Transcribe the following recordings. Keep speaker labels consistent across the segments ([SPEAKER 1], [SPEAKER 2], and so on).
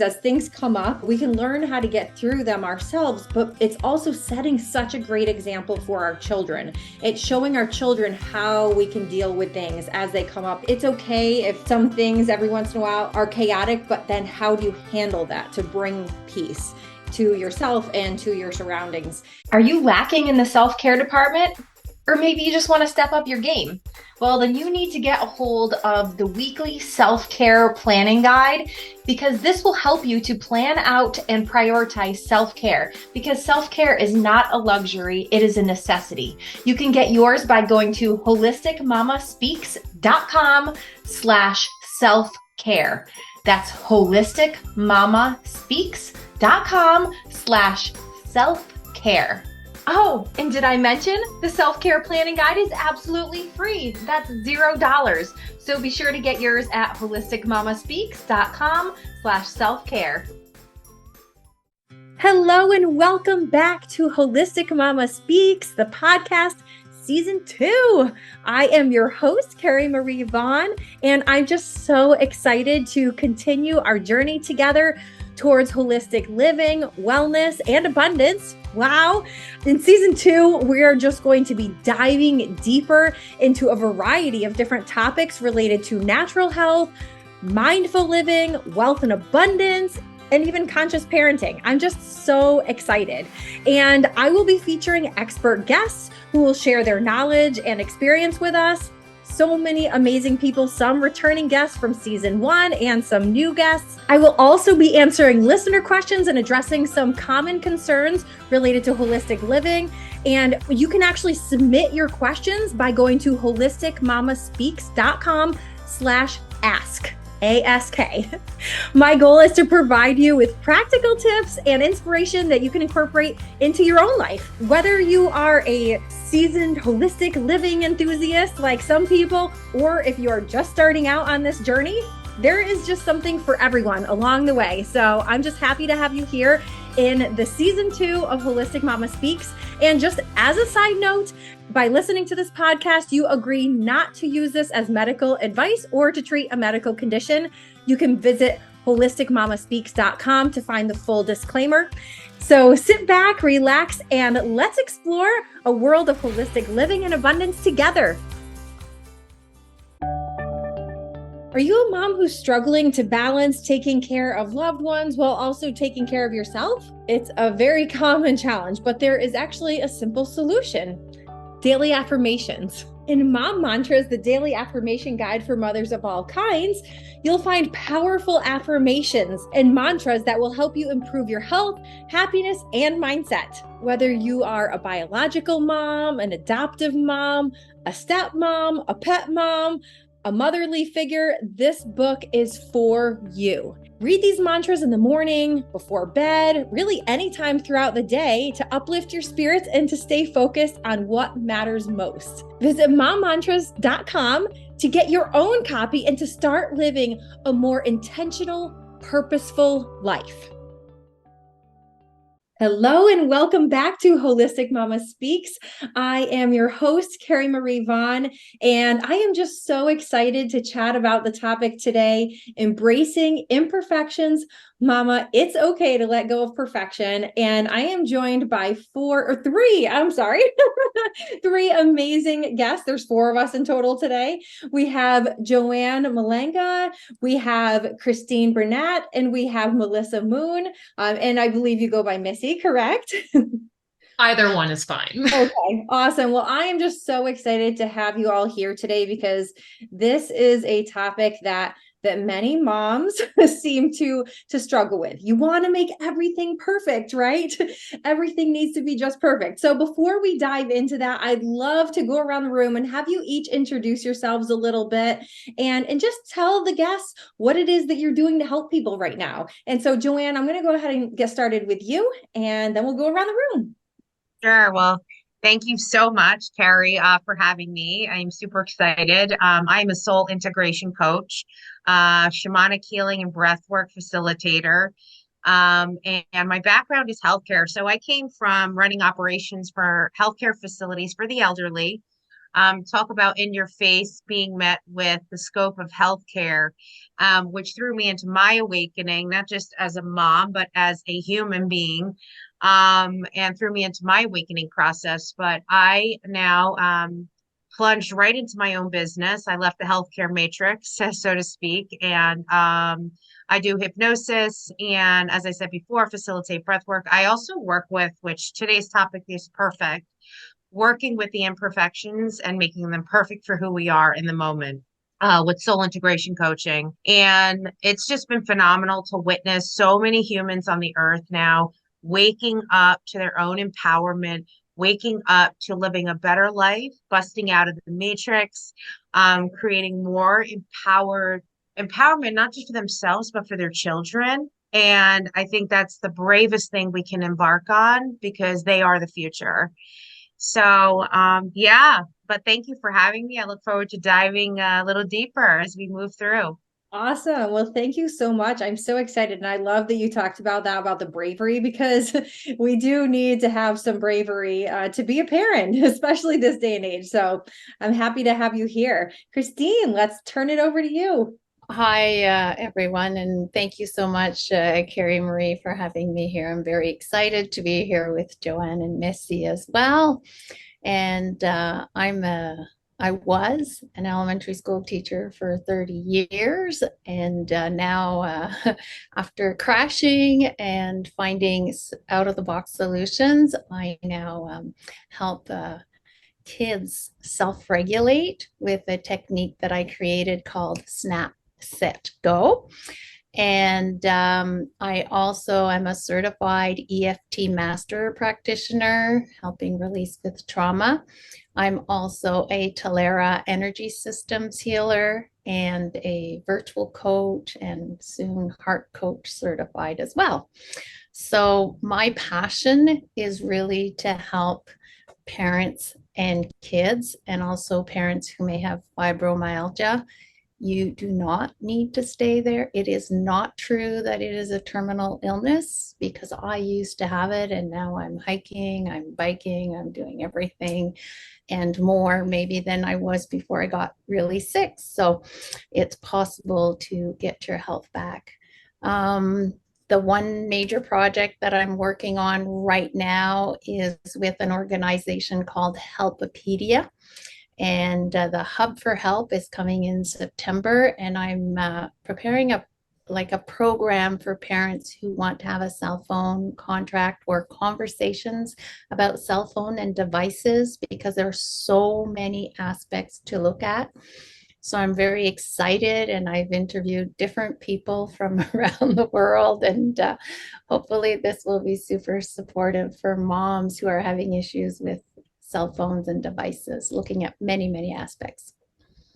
[SPEAKER 1] As things come up, we can learn how to get through them ourselves, but it's also setting such a great example for our children. It's showing our children how we can deal with things as they come up. It's okay if some things every once in a while are chaotic, but then how do you handle that to bring peace to yourself and to your surroundings?
[SPEAKER 2] Are you lacking in the self-care department? Or maybe you just want to step up your game? Well, then you need to get a hold of the weekly self-care planning guide, because this will help you to plan out and prioritize self-care, because self-care is not a luxury, it is a necessity. You can get yours by going to holisticmamaspeaks.com/self-care. That's holisticmamaspeaks.com/self-care. Oh, and did I mention the self-care planning guide is absolutely free? That's $0. So be sure to get yours at holisticmamaspeaks.com/self-care.
[SPEAKER 1] Hello and welcome back to Holistic Mama Speaks, the podcast, Season 2. I am your host, Carrie Marie Vaughn, and I'm just so excited to continue our journey together towards holistic living, wellness, and abundance. Wow. In Season 2, we are just going to be diving deeper into a variety of different topics related to natural health, mindful living, wealth and abundance, and even conscious parenting. I'm just so excited. And I will be featuring expert guests who will share their knowledge and experience with us. So many amazing people, some returning guests from Season 1 and some new guests. I will also be answering listener questions and addressing some common concerns related to holistic living. And you can actually submit your questions by going to holisticmamaspeaks.com/ask. ASK. My goal is to provide you with practical tips and inspiration that you can incorporate into your own life. Whether you are a seasoned holistic living enthusiast like some people, or if you are just starting out on this journey, there is just something for everyone along the way. So I'm just happy to have you here in the Season 2 of Holistic Mama Speaks. And just as a side note, by listening to this podcast, you agree not to use this as medical advice or to treat a medical condition. You can visit holisticmamaspeaks.com to find the full disclaimer. So sit back, relax, and let's explore a world of holistic living and abundance together. Are you a mom who's struggling to balance taking care of loved ones while also taking care of yourself? It's a very common challenge, but there is actually a simple solution: daily affirmations. In Mom Mantras, the daily affirmation guide for mothers of all kinds, you'll find powerful affirmations and mantras that will help you improve your health, happiness, and mindset. Whether you are a biological mom, an adoptive mom, a stepmom, a pet mom, a motherly figure, this book is for you. Read these mantras in the morning, before bed, really anytime throughout the day to uplift your spirits and to stay focused on what matters most. Visit mommantras.com to get your own copy and to start living a more intentional, purposeful life. Hello and welcome back to Holistic Mama Speaks. I am your host, Carrie Marie Vaughn, and I am just so excited to chat about the topic today: embracing imperfections. Mama, it's okay to let go of perfection. And I am joined by three amazing guests. There's 4 of us in total today. We have Joann Malanga, we have Christine Bernat, and we have Melissa Moon. And I believe you go by Missy, correct?
[SPEAKER 3] Either one is fine.
[SPEAKER 1] Okay, awesome. Well, I am just so excited to have you all here today because this is a topic that many moms seem to struggle with. You want to make everything perfect, right? Everything needs to be just perfect. So before we dive into that, I'd love to go around the room and have you each introduce yourselves a little bit and just tell the guests what it is that you're doing to help people right now. And so Joann, I'm going to go ahead and get started with you, and then we'll go around the room.
[SPEAKER 4] Sure. Well, thank you so much, Carrie, for having me. I'm super excited. I'm a soul integration coach, shamanic healing and breathwork facilitator. And my background is healthcare. So I came from running operations for healthcare facilities for the elderly. talk about in your face being met with the scope of healthcare, which threw me into my awakening, not just as a mom, but as a human being, and threw me into my awakening process. But I now plunged right into my own business. I left the healthcare matrix, so to speak, and I do hypnosis and, as I said before, facilitate breath work. I also work with, which today's topic is perfect, working with the imperfections and making them perfect for who we are in the moment. With soul integration coaching. And it's just been phenomenal to witness so many humans on the earth now waking up to their own empowerment, waking up to living a better life, busting out of the matrix, creating more empowerment, not just for themselves, but for their children. And I think that's the bravest thing we can embark on because they are the future. So, yeah, but thank you for having me. I look forward to diving a little deeper as we move through.
[SPEAKER 1] Awesome. Well, thank you so much. I'm so excited. And I love that you talked about that, about the bravery, because we do need to have some bravery to be a parent, especially this day and age. So I'm happy to have you here. Christine, let's turn it over to you.
[SPEAKER 5] Hi, everyone, and thank you so much, Carrie Marie, for having me here. I'm very excited to be here with Joann and Missy as well. And I was an elementary school teacher for 30 years, and now, after crashing and finding out-of-the-box solutions, I now help kids self-regulate with a technique that I created called Snap, Set, Go. And I also am a certified EFT master practitioner, helping release with trauma. I'm also a Talera energy systems healer and a virtual coach, and soon heart coach certified as well. So my passion is really to help parents and kids, and also parents who may have fibromyalgia. You do not need to stay there. It is not true that it is a terminal illness, because I used to have it and now I'm hiking, I'm biking, I'm doing everything and more maybe than I was before I got really sick. So it's possible to get your health back. The one major project that I'm working on right now is with an organization called Helpopedia. And the Hub for Help is coming in September, and I'm preparing a program for parents who want to have a cell phone contract or conversations about cell phone and devices, because there are so many aspects to look at. So I'm very excited, and I've interviewed different people from around the world, and hopefully this will be super supportive for moms who are having issues with cell phones and devices, looking at many, many aspects.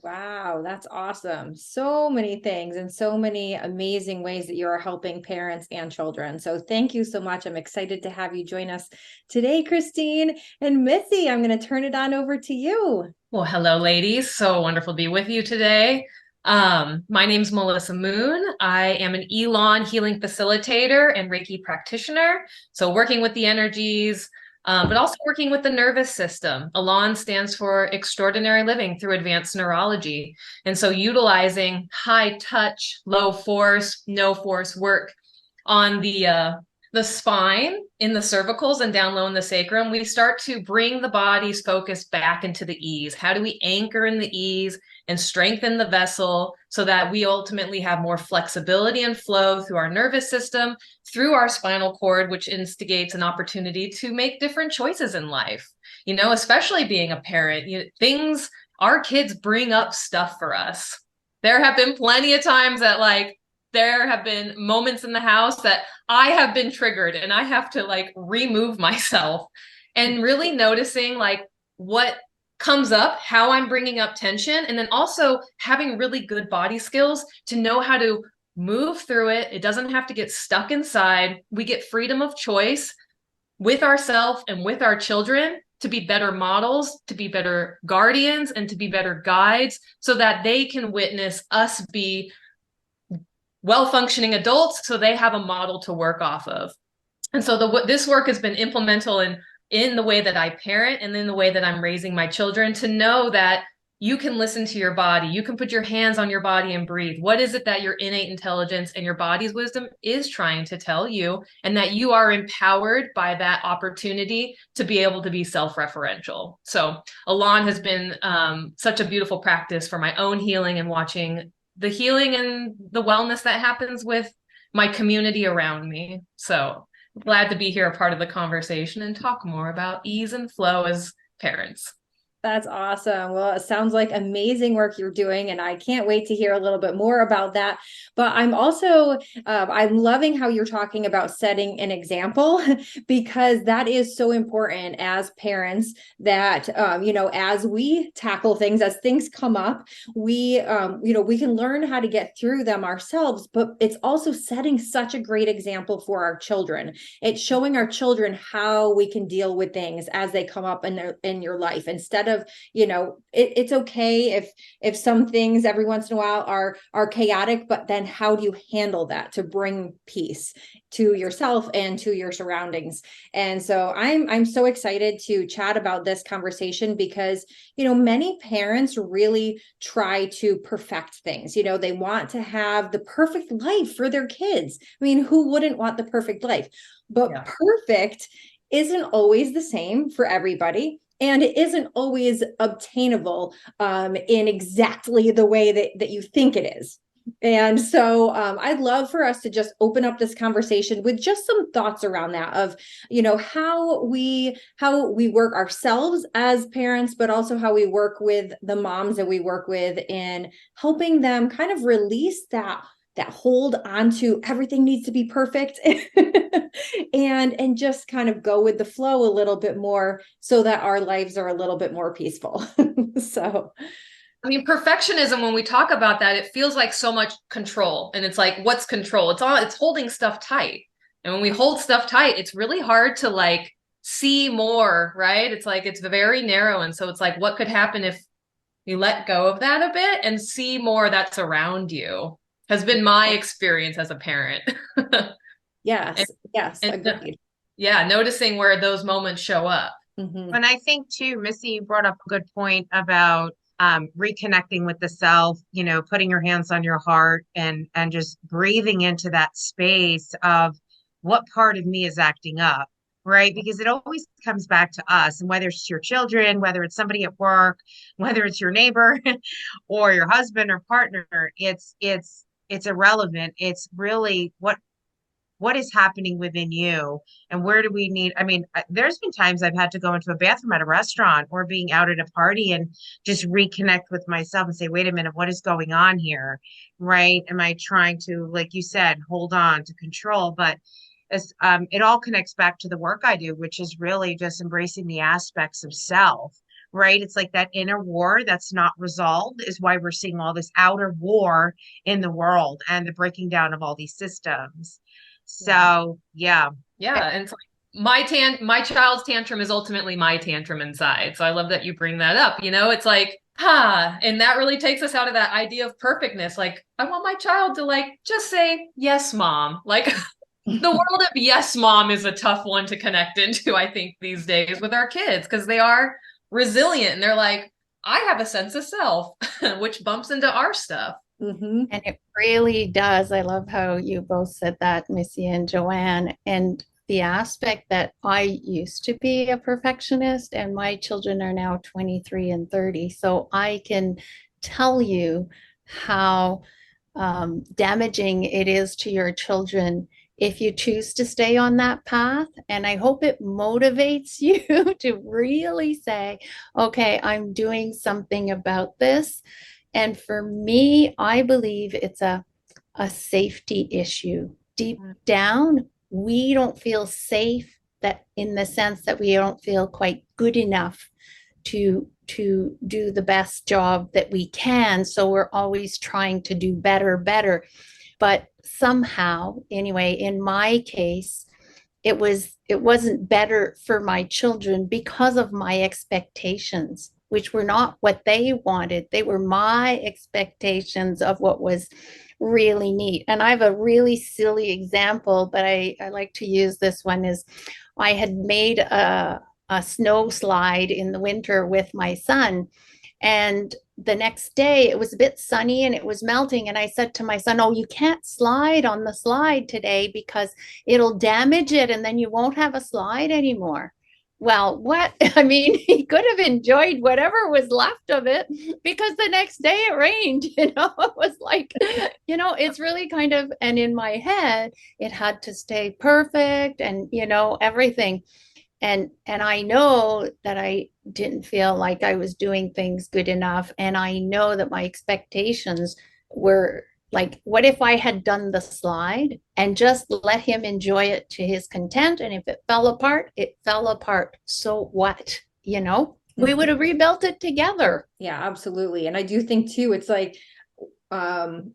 [SPEAKER 1] Wow, that's awesome. So many things and so many amazing ways that you are helping parents and children. So thank you so much. I'm excited to have you join us today, Christine. And Missy, I'm going to turn it on over to you.
[SPEAKER 3] Well, hello, ladies. So wonderful to be with you today. My name's Melissa Moon. I am an Elon healing facilitator and Reiki practitioner. So working with the energies, but also working with the nervous system. Elon stands for extraordinary living through advanced neurology. And so utilizing high touch, low force, no force work on the spine, in the cervicals and down low in the sacrum, we start to bring the body's focus back into the ease. How do we anchor in the ease and strengthen the vessel so that we ultimately have more flexibility and flow through our nervous system, through our spinal cord, which instigates an opportunity to make different choices in life. You know, especially being a parent, our kids bring up stuff for us. There have been plenty of times that there have been moments in the house that I have been triggered and I have to remove myself, and really noticing what comes up, how I'm bringing up tension, and then also having really good body skills to know how to move through it. It doesn't have to get stuck inside. We get freedom of choice with ourselves and with our children to be better models, to be better guardians, and to be better guides so that they can witness us be well-functioning adults, so they have a model to work off of. And so this work has been implemental in in the way that I parent and in the way that I'm raising my children, to know that you can listen to your body. You can put your hands on your body and breathe. What is it that your innate intelligence and your body's wisdom is trying to tell you? And that you are empowered by that opportunity to be able to be self-referential. So Elan has been such a beautiful practice for my own healing, and watching the healing and the wellness that happens with my community around me. So glad to be here, a part of the conversation, and talk more about ease and flow as parents.
[SPEAKER 1] That's awesome. Well, it sounds like amazing work you're doing, and I can't wait to hear a little bit more about that. But I'm also, I'm loving how you're talking about setting an example, because that is so important as parents, that, as we tackle things, as things come up, we can learn how to get through them ourselves, but it's also setting such a great example for our children. It's showing our children how we can deal with things as they come up in your life, instead of, it's okay if some things every once in a while are chaotic, but then how do you handle that to bring peace to yourself and to your surroundings? And so I'm so excited to chat about this conversation, because many parents really try to perfect things. They want to have the perfect life for their kids. I mean, who wouldn't want the perfect life? But
[SPEAKER 3] Yeah.
[SPEAKER 1] perfect isn't always the same for everybody. And it isn't always obtainable in exactly the way that you think it is. And so I'd love for us to just open up this conversation with just some thoughts around that, of, how we work ourselves as parents, but also how we work with the moms that we work with, in helping them kind of release that hold onto everything needs to be perfect and just kind of go with the flow a little bit more, so that our lives are a little bit more peaceful. So,
[SPEAKER 3] I mean, perfectionism, when we talk about that, it feels like so much control. And it's like, what's control? It's holding stuff tight. And when we hold stuff tight, it's really hard to like see more, right? It's like, it's very narrow. And so it's like, what could happen if you let go of that a bit and see more that's around you, has been my experience as a parent.
[SPEAKER 1] yes,
[SPEAKER 3] and,
[SPEAKER 1] agreed.
[SPEAKER 3] yeah, noticing where those moments show up.
[SPEAKER 1] Mm-hmm.
[SPEAKER 4] And I think too, Missy, you brought up a good point about reconnecting with the self, putting your hands on your heart and just breathing into that space of what part of me is acting up, right? Because it always comes back to us, and whether it's your children, whether it's somebody at work, whether it's your neighbor or your husband or partner, it's irrelevant. It's really what is happening within you, and where do we need, there's been times I've had to go into a bathroom at a restaurant or being out at a party and just reconnect with myself and say, wait a minute, what is going on here? Right? Am I trying to, like you said, hold on to control? But it all connects back to the work I do, which is really just embracing the aspects of self. Right? It's like that inner war that's not resolved is why we're seeing all this outer war in the world and the breaking down of all these systems. So
[SPEAKER 3] yeah. And it's like my child's tantrum is ultimately my tantrum inside. So I love that you bring that up. It's like, and that really takes us out of that idea of perfectness. Like, I want my child to like just say, yes, mom. Like the world of yes, mom is a tough one to connect into, I think, these days with our kids, because they are resilient and they're like, I have a sense of self, which bumps into our stuff.
[SPEAKER 1] Mm-hmm.
[SPEAKER 5] And it really does. I love how you both said that, Missy and Joann. And the aspect that I used to be a perfectionist, and my children are now 23 and 30. So I can tell you how damaging it is to your children if you choose to stay on that path. And I hope it motivates you to really say, okay, I'm doing something about this. And for me, I believe it's a safety issue. Deep down, we don't feel safe, that in the sense that we don't feel quite good enough to do the best job that we can. So we're always trying to do better. But somehow, anyway, in my case, it wasn't better for my children because of my expectations, which were not what they wanted. They were my expectations of what was really neat. And I have a really silly example, but I like to use this one. Is I had made a snow slide in the winter with my son. And the next day it was a bit sunny and it was melting. And I said to my son, "Oh, you can't slide on the slide today because it'll damage it and then you won't have a slide anymore." Well, what? I mean, he could have enjoyed whatever was left of it because the next day it rained, It was like, it's really kind of, and in my head, it had to stay perfect and, everything. And I know that I didn't feel like I was doing things good enough. And I know that my expectations were like, what if I had done the slide and just let him enjoy it to his content? And if it fell apart, it fell apart. So what? We would have rebuilt it together.
[SPEAKER 1] Yeah, absolutely. And I do think too, it's like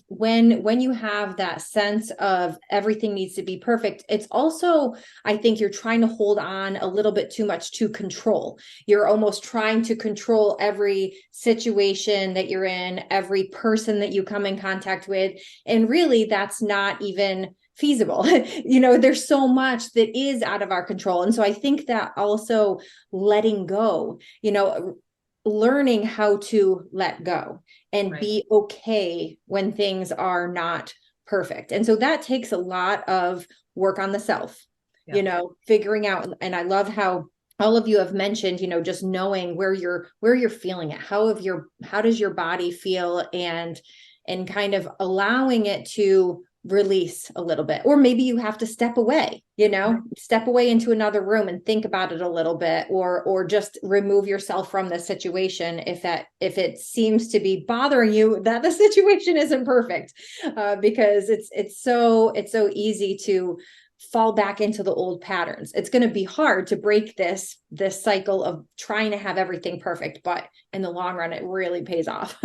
[SPEAKER 1] when you have that sense of everything needs to be perfect, it's also, I think you're trying to hold on a little bit too much to control. You're almost trying to control every situation that you're in, every person that you come in contact with. And really, that's not even feasible. There's so much that is out of our control. And so I think that also letting go, learning how to let go and
[SPEAKER 3] Right.
[SPEAKER 1] be okay when things are not perfect. And so that takes a lot of work on the self, figuring out. And I love how all of you have mentioned, just knowing where you're feeling it. How does your body feel, and kind of allowing it to release a little bit. Or maybe you have to step away, step away into another room and think about it a little bit, or just remove yourself from the situation if it seems to be bothering you that the situation isn't perfect, because it's so easy to fall back into the old patterns. It's going to be hard to break this cycle of trying to have everything perfect, but in the long run, it really pays off.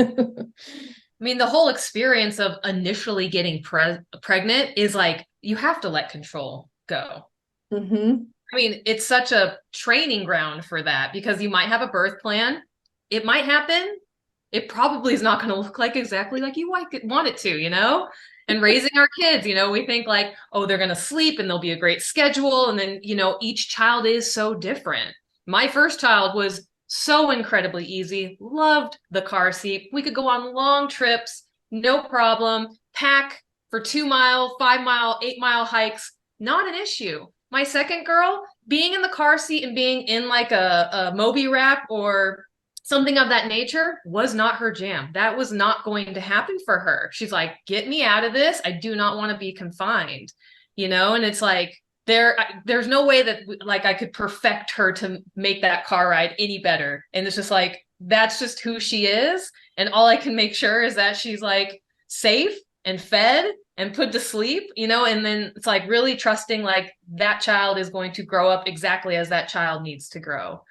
[SPEAKER 3] I mean, the whole experience of initially getting pregnant is like, you have to let control go.
[SPEAKER 1] Mm-hmm.
[SPEAKER 3] I mean, it's such a training ground for that, because you might have a birth plan. It might happen. It probably is not going to look like exactly like you want it to. And raising our kids, we think like, oh, they're going to sleep and there'll be a great schedule. And then, each child is so different. My first child was so incredibly easy. Loved the car seat. We could go on long trips, no problem. Pack for 2 mile, 5 mile, 8 mile hikes, not an issue. My second girl, being in the car seat and being in like a Moby wrap or something of that nature was not her jam. That was not going to happen for her. She's like, get me out of this. I do not want to be confined, and it's like, there's no way that like I could perfect her to make that car ride any better. And it's just like, that's just who she is. And all I can make sure is that she's like safe and fed and put to sleep, and then it's like really trusting like that child is going to grow up exactly as that child needs to grow.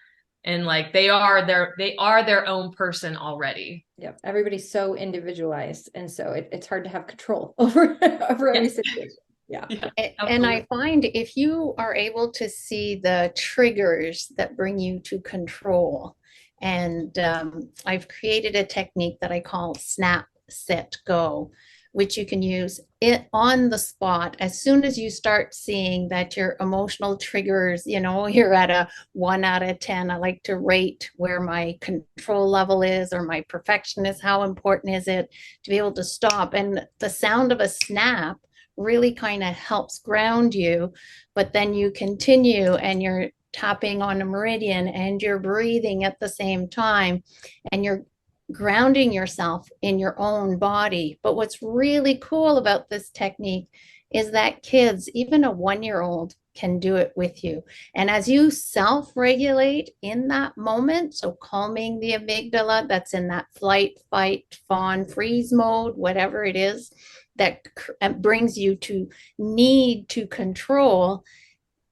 [SPEAKER 3] And like they are their own person already.
[SPEAKER 1] Yep. Everybody's so individualized. And so it's hard to have control over every situation. Yeah.
[SPEAKER 5] And I find if you are able to see the triggers that bring you to control, and I've created a technique that I call snap, set, go, which you can use it on the spot as soon as you start seeing that your emotional triggers, you're at a 1 out of 10. I like to rate where my control level is or my perfection is. How important is it to be able to stop? And the sound of a snap really kind of helps ground you, but then you continue and you're tapping on a meridian and you're breathing at the same time and you're grounding yourself in your own body. But what's really cool about this technique is that kids, even a 1-year-old, can do it with you. And as you self-regulate in that moment, so calming the amygdala that's in that flight, fight, fawn, freeze mode, whatever it is, that brings you to need to control.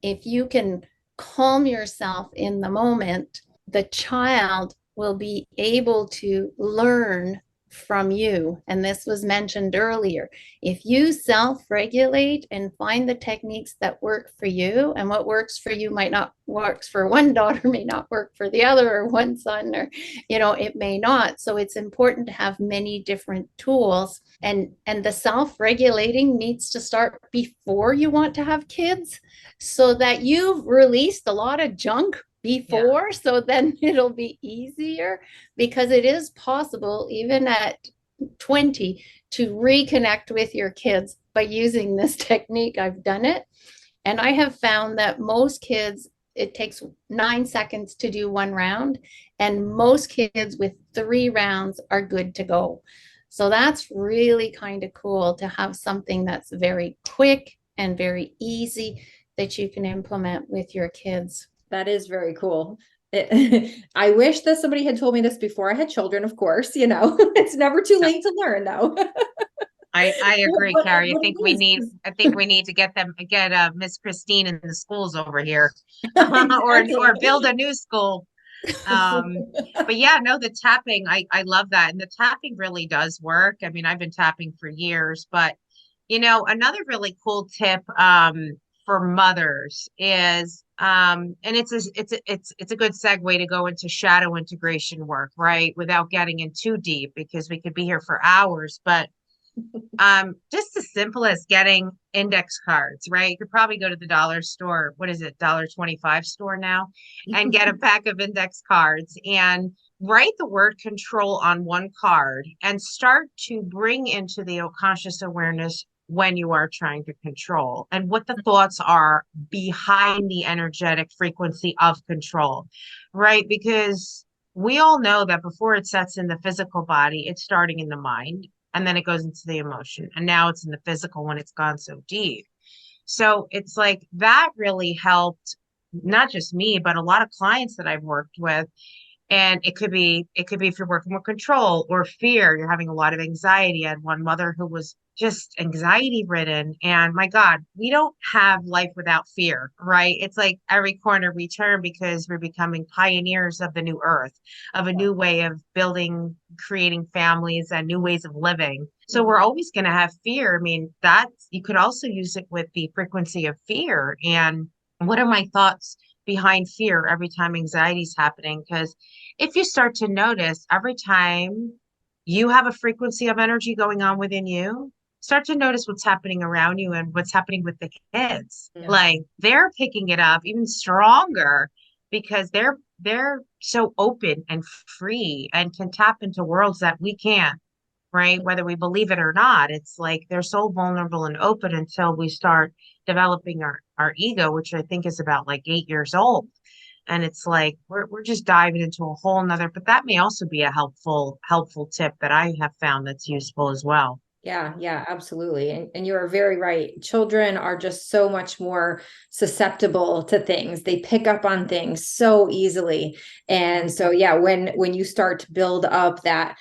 [SPEAKER 5] If you can calm yourself in the moment, the child will be able to learn from you. And this was mentioned earlier. If you self-regulate and find the techniques that work for you, and what works for you might not works for one daughter, may not work for the other, or one son, or it may not. So it's important to have many different tools, and the self-regulating needs to start before you want to have kids, so that you've released a lot of junk before, so then it'll be easier, because it is possible even at 20 to reconnect with your kids by using this technique. I've done it, and I have found that most kids, it takes 9 seconds to do one round, and most kids with 3 rounds are good to go. So that's really kind of cool to have something that's very quick and very easy that you can implement with your kids.
[SPEAKER 1] That is very cool. I wish that somebody had told me this before I had children, of course, it's never too late to learn though.
[SPEAKER 4] I agree, Carrie. I think we need to get Miss Christine in the schools over here, or build a new school. But yeah, no, the tapping, I love that. And the tapping really does work. I mean, I've been tapping for years, but another really cool tip, for mothers is, and it's a good segue to go into shadow integration work, right? Without getting in too deep, because we could be here for hours, but just as simple as getting index cards, right? You could probably go to the dollar store, what is it, $1.25 store now, and get a pack of index cards and write the word control on one card and start to bring into the conscious awareness when you are trying to control and what the thoughts are behind the energetic frequency of control, right? Because we all know that before it sets in the physical body, it's starting in the mind. And then it goes into the emotion. And now it's in the physical when it's gone so deep. So it's like that really helped not just me, but a lot of clients that I've worked with. And it could be if you're working with control or fear, you're having a lot of anxiety. I had one mother who was just anxiety ridden. And my God, we don't have life without fear, right? It's like every corner we turn, because we're becoming pioneers of the new earth, of a new way of building, creating families and new ways of living. So we're always going to have fear. I mean, you could also use it with the frequency of fear. And what are my thoughts behind fear every time anxiety is happening? Because if you start to notice every time you have a frequency of energy going on within you, start to notice what's happening around you and what's happening with the kids. Yeah. Like they're picking it up even stronger because they're so open and free and can tap into worlds that we can't, right? Whether we believe it or not, it's like they're so vulnerable and open until we start developing our ego, which I think is about like 8 years old. And it's like we're just diving into a whole nother, but that may also be a helpful tip that I have found that's useful as well.
[SPEAKER 1] Yeah, absolutely. And you are very right. Children are just so much more susceptible to things. They pick up on things so easily. And so, yeah, when you start to build up that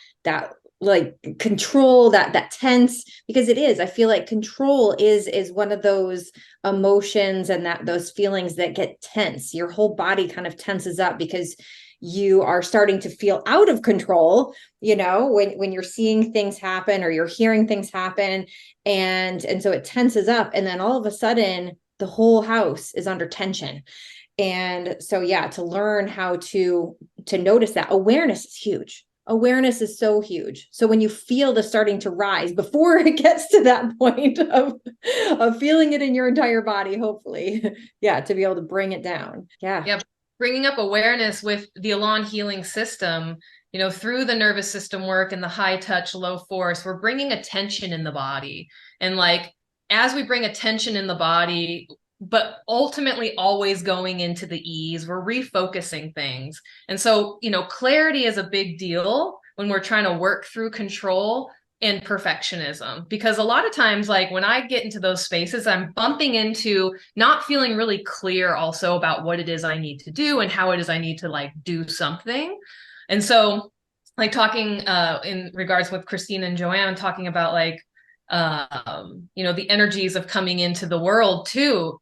[SPEAKER 1] like control, that tense, because it is, I feel like control is one of those emotions and those feelings that get tense. Your whole body kind of tenses up because you are starting to feel out of control, when you're seeing things happen or you're hearing things happen. And so it tenses up. And then all of a sudden, the whole house is under tension. And so, yeah, to learn how to notice that awareness is huge. Awareness is so huge. So when you feel the starting to rise, before it gets to that point of feeling it in your entire body, hopefully, yeah, to be able to bring it down. Yeah.
[SPEAKER 3] Bringing up awareness with the Elan healing system, through the nervous system work and the high touch, low force, we're bringing attention in the body. And like, as we bring attention in the body, but ultimately always going into the ease, we're refocusing things. And so, clarity is a big deal when we're trying to work through control and perfectionism, because a lot of times, like when I get into those spaces, I'm bumping into not feeling really clear also about what it is I need to do and how it is I need to like do something. And so like talking in regards with Christine and Joann, talking about like, the energies of coming into the world too,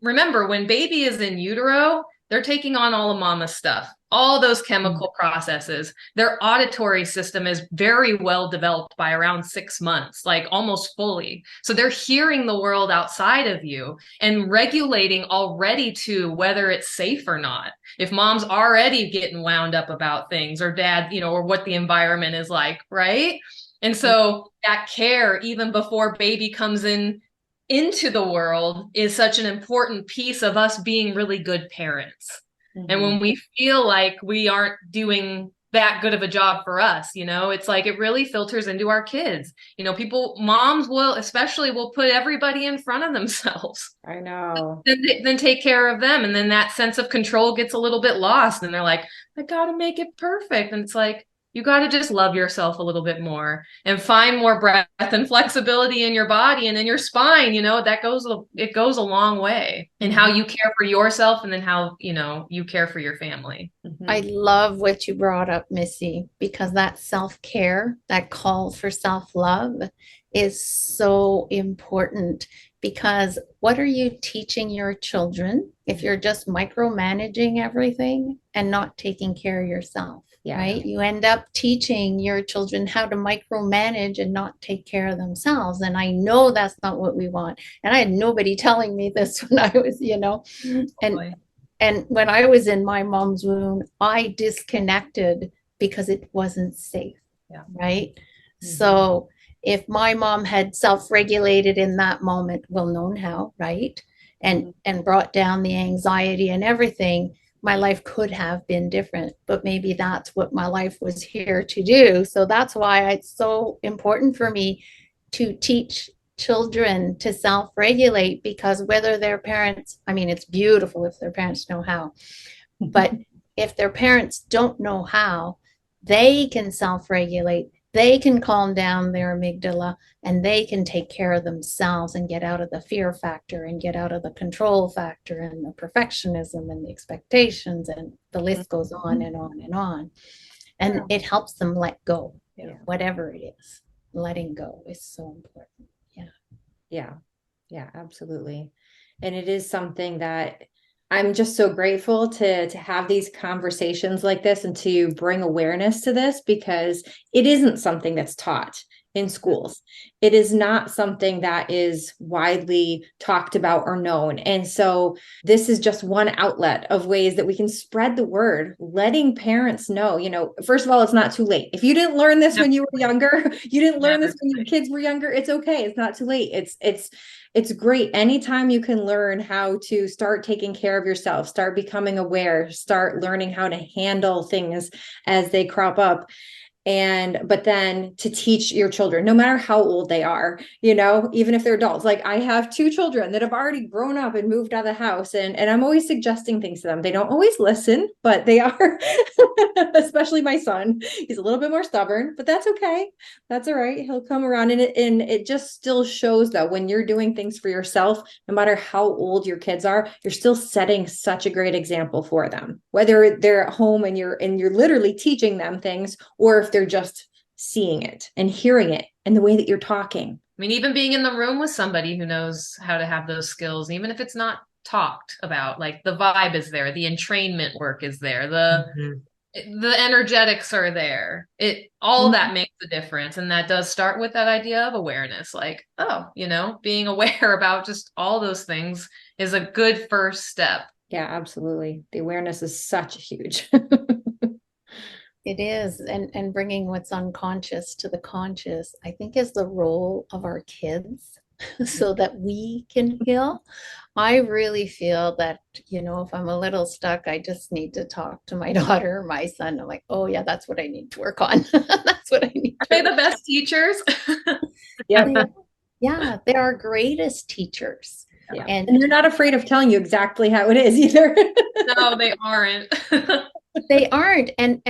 [SPEAKER 3] remember when baby is in utero, they're taking on all of mama's stuff, all those chemical processes. Their auditory system is very well developed by around 6 months, like almost fully. So they're hearing the world outside of you and regulating already to whether it's safe or not. If mom's already getting wound up about things, or dad, or what the environment is like, right? And so that care, even before baby comes into the world, is such an important piece of us being really good parents. And when we feel like we aren't doing that good of a job for us, it's like it really filters into our kids. Moms especially will put everybody in front of themselves.
[SPEAKER 1] I know.
[SPEAKER 3] Then take care of them. And then that sense of control gets a little bit lost. And they're like, I got to make it perfect. And it's like, you got to just love yourself a little bit more and find more breath and flexibility in your body and in your spine. It goes a long way in how you care for yourself and then how, you care for your family.
[SPEAKER 5] I love what you brought up, Missy, because that self-care, that call for self-love is so important, because what are you teaching your children if you're just micromanaging everything and not taking care of yourself? Right? You end up teaching your children how to micromanage and not take care of themselves. And I know that's not what we want. And I had nobody telling me this when I was, and when I was in my mom's womb, I disconnected because it wasn't safe. Right? So if my mom had self-regulated in that moment, well known how, right? And brought down the anxiety and everything, my life could have been different, but maybe that's what my life was here to do. So that's why it's so important for me to teach children to self-regulate, because whether their parents, it's beautiful if their parents know how, but if their parents don't know how, they can self-regulate. They can calm down their amygdala and they can take care of themselves and get out of the fear factor and get out of the control factor and the perfectionism and the expectations, and the list goes on and on and on. And it helps them let go, whatever it is. Letting go is so important.
[SPEAKER 1] Yeah, absolutely. And it is something that I'm just so grateful to have these conversations like this and to bring awareness to this, because it isn't something that's taught in schools. It is not something that is widely talked about or known. And so this is just one outlet of ways that we can spread the word, letting parents know, first of all, it's not too late. If you didn't learn this when you were younger, you didn't learn this when your kids were younger, it's okay. It's not too late. It's great. Anytime you can learn how to start taking care of yourself, start becoming aware, start learning how to handle things as they crop up. But then to teach your children, no matter how old they are, even if they're adults. Like I have 2 children that have already grown up and moved out of the house, and I'm always suggesting things to them. They don't always listen, but they are, especially my son. He's a little bit more stubborn, but that's okay. That's all right. He'll come around, and it just still shows though, when you're doing things for yourself, no matter how old your kids are, you're still setting such a great example for them, whether they're at home and you're literally teaching them things, or if they're just seeing it and hearing it and the way that you're talking.
[SPEAKER 3] Even being in the room with somebody who knows how to have those skills, even if it's not talked about, like the vibe is there, the entrainment work is there, the energetics are there. That makes a difference. And that does start with that idea of awareness. Like, being aware about just all those things is a good first step.
[SPEAKER 1] Yeah, absolutely. The awareness is such a huge.
[SPEAKER 5] It is. And bringing what's unconscious to the conscious, I think, is the role of our kids so that we can heal. I really feel that, if I'm a little stuck, I just need to talk to my daughter or my son. I'm like, oh yeah, that's what I need to work on. That's what I need to
[SPEAKER 3] Are they the best teachers?
[SPEAKER 5] Yeah, they're our greatest teachers.
[SPEAKER 1] Yeah. And they're not afraid of telling you exactly how it is either.
[SPEAKER 3] No, they aren't.
[SPEAKER 5] They aren't. And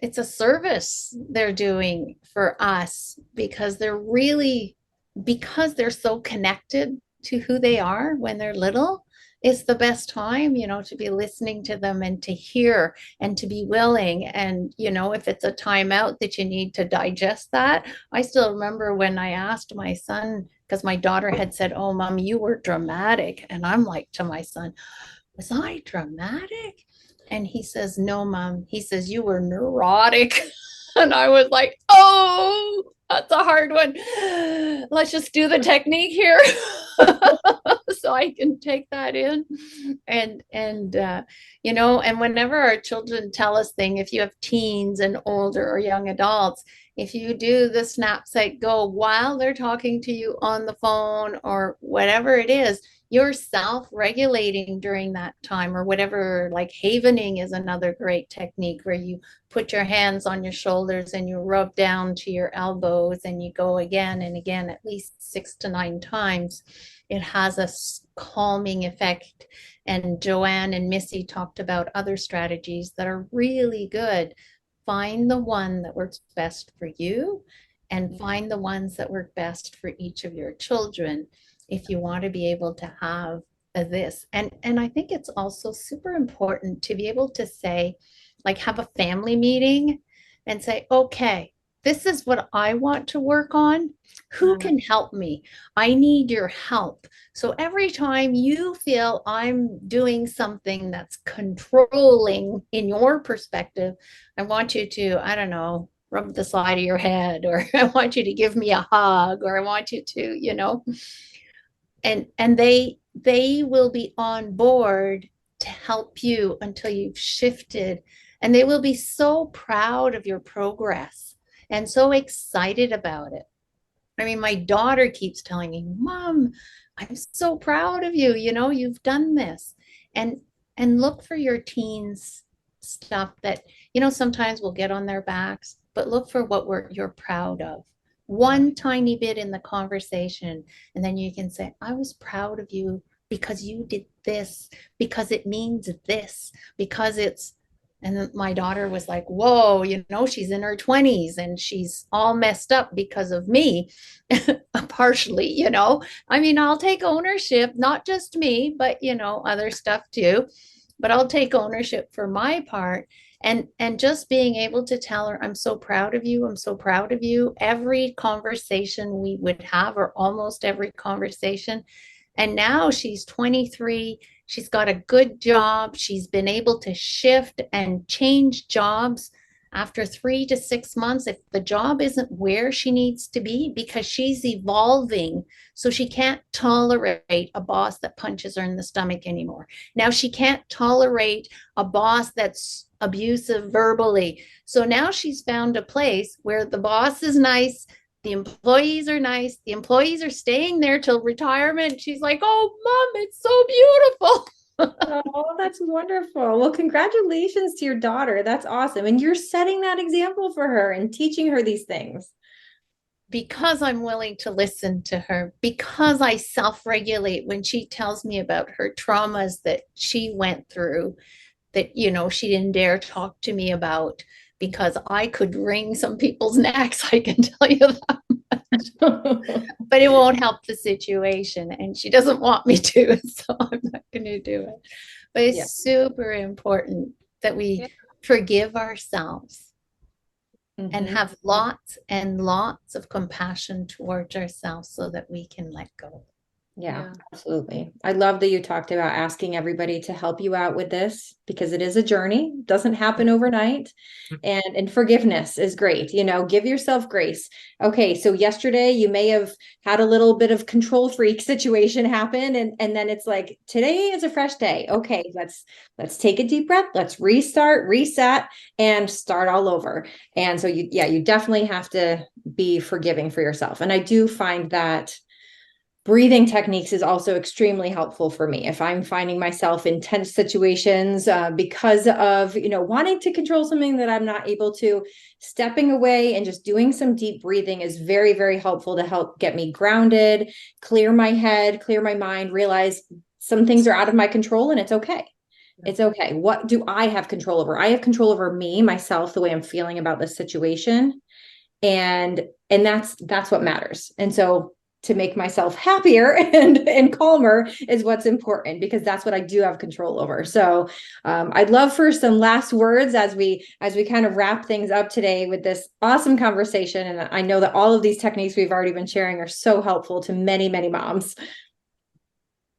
[SPEAKER 5] it's a service they're doing for us, because they're so connected to who they are when they're little. It's the best time, to be listening to them and to hear and to be willing. And, if it's a timeout that you need to digest that. I still remember when I asked my son, because my daughter had said, oh, Mom, you were dramatic. And I'm like to my son, was I dramatic? And he says, no, Mom. He says, you were neurotic. And I was like, oh, that's a hard one. Let's just do the technique here. So I can take that in. And whenever our children tell us things, if you have teens and older or young adults, if you do the snap, sight, go while they're talking to you on the phone or whatever it is, you're self-regulating during that time, or whatever. Like havening is another great technique, where you put your hands on your shoulders and you rub down to your elbows and you go again and again, at least 6 to 9 times. It has a calming effect. And Joann and Missy talked about other strategies that are really good. Find the one that works best for you, and find the ones that work best for each of your children if you want to be able to have this. And I think it's also super important to be able to say, like, have a family meeting and say, okay, this is what I want to work on. Who can help me? I need your help. So every time you feel I'm doing something that's controlling in your perspective, I want you to, I don't know, rub the side of your head, or I want you to give me a hug, or I want you to, and they will be on board to help you until you've shifted, and they will be so proud of your progress and so excited about it. I mean, my daughter keeps telling me, Mom, I'm so proud of you. You've done this. And look for your teens stuff that, sometimes we'll get on their backs, but look for what you're proud of. One tiny bit in the conversation, and then you can say, I was proud of you because you did this, because it means this, because it's. And then my daughter was like, whoa, she's in her 20s and she's all messed up because of me, partially. I mean, I'll take ownership, not just me, but, other stuff too. But I'll take ownership for my part. And just being able to tell her, I'm so proud of you. I'm so proud of you. Every conversation we would have, or almost every conversation. And now she's 23. She's got a good job. She's been able to shift and change jobs after 3 to 6 months if the job isn't where she needs to be, because she's evolving. So she can't tolerate a boss that punches her in the stomach anymore. Now she can't tolerate a boss that's abusive verbally. So now she's found a place where the boss is nice, the employees are nice, the employees are staying there till retirement. She's like, oh, Mom, it's so beautiful.
[SPEAKER 1] Oh, that's wonderful. Well, congratulations to your daughter. That's awesome. And you're setting that example for her and teaching her these things.
[SPEAKER 5] Because I'm willing to listen to her, because I self-regulate when she tells me about her traumas that she went through, that, she didn't dare talk to me about, because I could wring some people's necks, I can tell you that much. But it won't help the situation, and she doesn't want me to, so I'm not going to do it. But it's super important that we forgive ourselves and have lots and lots of compassion towards ourselves so that we can let go.
[SPEAKER 1] Yeah, absolutely. I love that you talked about asking everybody to help you out with this, because it is a journey. It doesn't happen overnight. And forgiveness is great. Give yourself grace. Okay, so yesterday you may have had a little bit of control freak situation happen, and then it's like, today is a fresh day. Okay, let's take a deep breath. Let's restart, reset, and start all over. And so you definitely have to be forgiving for yourself. And I do find that breathing techniques is also extremely helpful for me. If I'm finding myself in tense situations because of, wanting to control something that I'm not able to, stepping away and just doing some deep breathing is very, very helpful to help get me grounded, clear my head, clear my mind, realize some things are out of my control, and it's okay. It's okay. What do I have control over? I have control over me, myself, the way I'm feeling about this situation. And that's what matters. And so to make myself happier and calmer is what's important, because that's what I do have control over. So I'd love for some last words as we kind of wrap things up today with this awesome conversation. And I know that all of these techniques we've already been sharing are so helpful to many, many moms.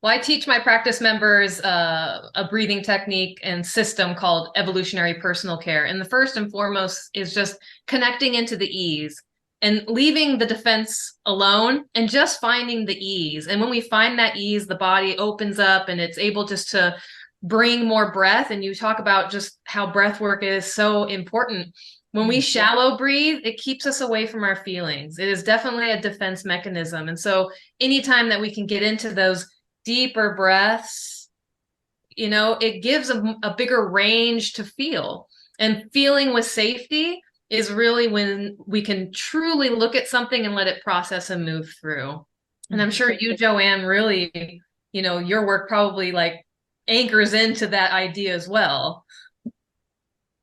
[SPEAKER 3] Well, I teach my practice members a breathing technique and system called evolutionary personal care. And the first and foremost is just connecting into the ease and leaving the defense alone and just finding the ease. And when we find that ease, the body opens up and it's able just to bring more breath. And you talk about just how breath work is so important. When we shallow breathe, it keeps us away from our feelings. It is definitely a defense mechanism. And so anytime that we can get into those deeper breaths, it gives a bigger range to feel. And feeling with safety is really when we can truly look at something and let it process and move through. And I'm sure you, Joann, really, your work probably like anchors into that idea as well.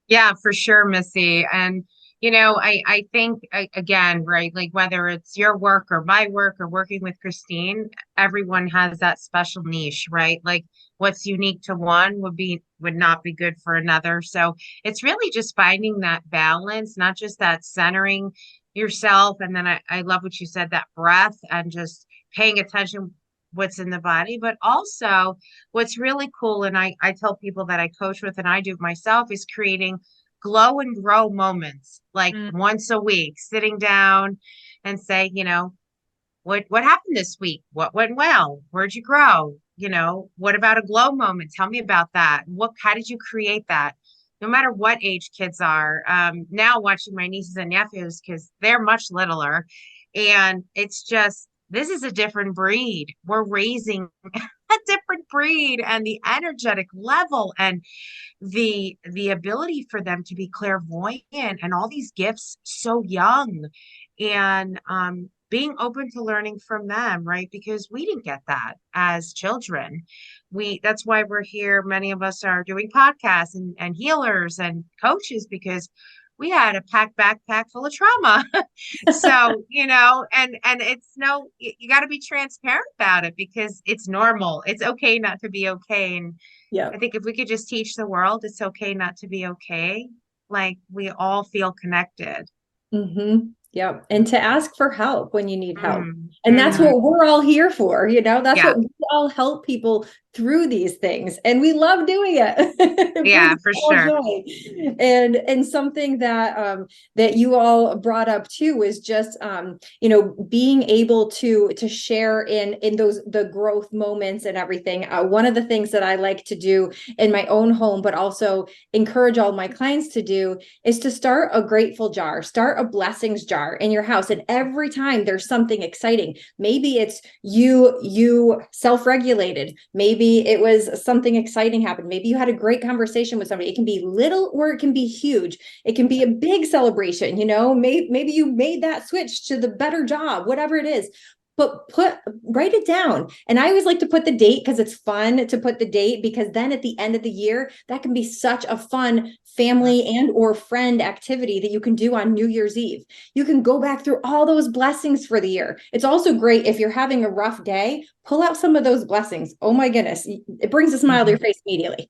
[SPEAKER 4] Yeah, for sure, Missy. And, I think, again, right, like whether it's your work or my work or working with Christine, everyone has that special niche, right? Like what's unique to one would not be good for another. So it's really just finding that balance, not just that centering yourself. And then I love what you said, that breath and just paying attention what's in the body, but also what's really cool. And I tell people that I coach with and I do myself is creating glow and grow moments, like once a week, sitting down and say, what happened this week? What went well? Where'd you grow? What about a glow moment? Tell me about that. How did you create that? No matter what age kids are, now watching my nieces and nephews, because they're much littler, and it's just, this is a different breed. We're raising a different breed, and the energetic level and the ability for them to be clairvoyant and all these gifts so young, and being open to learning from them, right? Because we didn't get that as children. That's why we're here. Many of us are doing podcasts and healers and coaches, because we had a packed backpack full of trauma. So, and you got to be transparent about it, because it's normal. It's okay not to be okay. And I think if we could just teach the world it's okay not to be okay, like we all feel connected.
[SPEAKER 1] Yep. And to ask for help when you need help. And that's what we're all here for. That's what we all help people through these things. And we love doing it.
[SPEAKER 4] Yeah, for sure.
[SPEAKER 1] Joy. And something that that you all brought up too was just being able to share in the growth moments and everything. One of the things that I like to do in my own home, but also encourage all my clients to do, is to start a grateful jar, start a blessings jar in your house. And every time there's something exciting, maybe it's you self-regulated, maybe it was something exciting happened, maybe you had a great conversation with somebody. It can be little or it can be huge. It can be a big celebration, maybe you made that switch to the better job, whatever it is. But write it down. And I always like to put the date, because it's fun to put the date, because then at the end of the year, that can be such a fun family and or friend activity that you can do on New Year's Eve. You can go back through all those blessings for the year. It's also great if you're having a rough day, pull out some of those blessings. Oh my goodness. It brings a smile to your face immediately.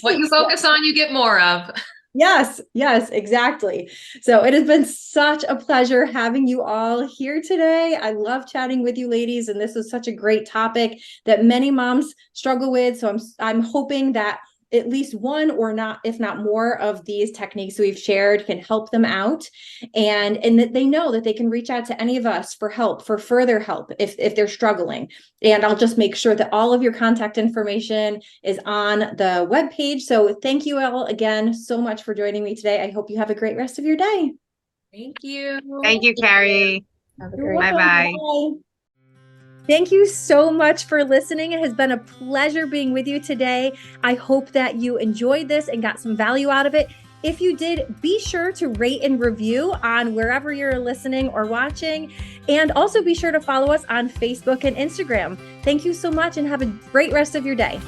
[SPEAKER 3] What you focus on, you get more of.
[SPEAKER 1] Yes, exactly. So it has been such a pleasure having you all here today. I love chatting with you ladies, and this is such a great topic that many moms struggle with. So I'm hoping that at least one, or not, if not more, of these techniques we've shared can help them out, and that they know that they can reach out to any of us for help, for further help if they're struggling. And I'll just make sure that all of your contact information is on the webpage. So thank you all again so much for joining me today. I hope you have a great rest of your day.
[SPEAKER 3] Thank you.
[SPEAKER 4] Thank you, Carrie.
[SPEAKER 5] Have a great
[SPEAKER 4] Bye-bye.
[SPEAKER 1] Bye. Thank you so much for listening. It has been a pleasure being with you today. I hope that you enjoyed this and got some value out of it. If you did, be sure to rate and review on wherever you're listening or watching. And also be sure to follow us on Facebook and Instagram. Thank you so much and have a great rest of your day.